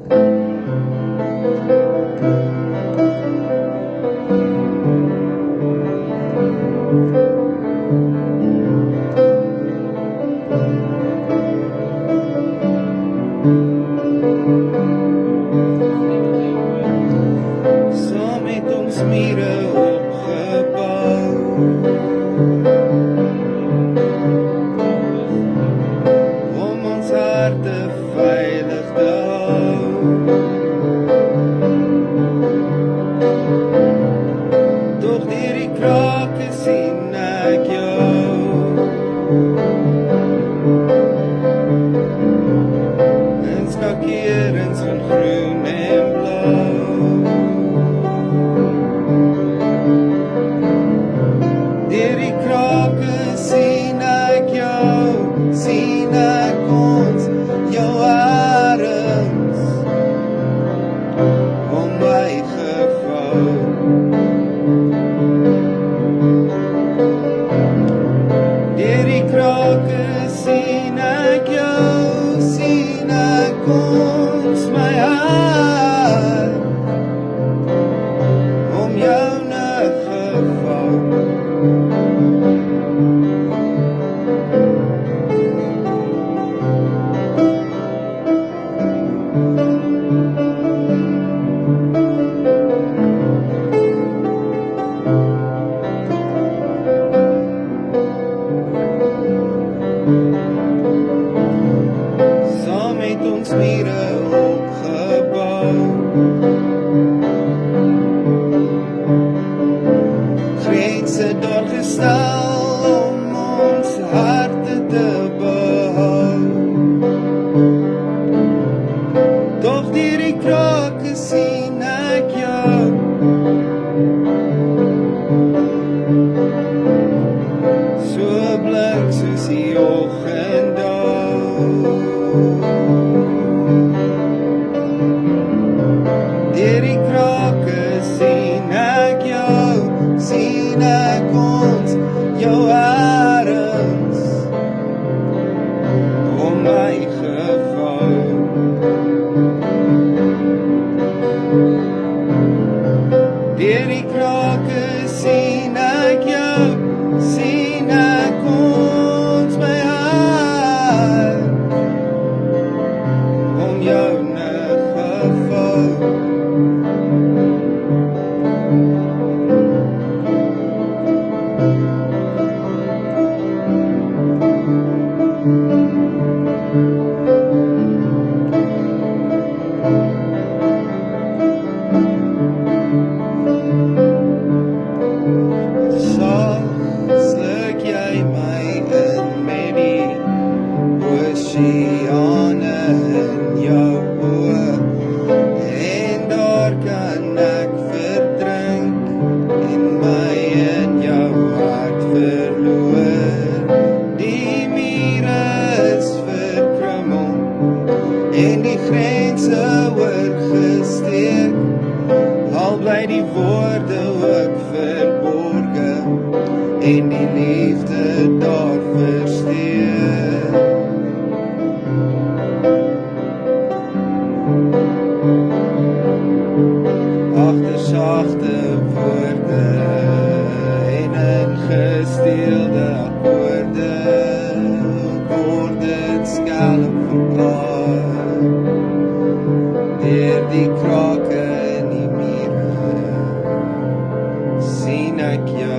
Saam het ons mure opgebou, om ons harte veilig te hou. Doch deur die krake sien ek jou, in skakerings van groen en blauw. Deur die krake sien ek jou, sien ek ons, jou arms om my gevou. Deur die krake sien ek jou, sien ek ons, my hart om jou gevou. Saam het ons mure opgebou, grense daar gestel om ons harte te behou. Doch deur die krake sien ek jou, so blink soos die oggenddauw. Deur die krake sien ek jou, sien ek ons, jou arms om my gevou. Deur die krake sien ek jou, sien ek ons, my hart om jou gevou. Sluk jy my in met die oseane in jou oë, en daar kan ek verdrink en my in jou hart verloor. Die mure is verkrummel en die grense oorgesteek, al bly die woorde ook verborge en die liefde daar versteek. Agter sagte woorde en in gesteelde akkoorde word dit skelm verklaar. Deur die krake in die mure sien ek jou.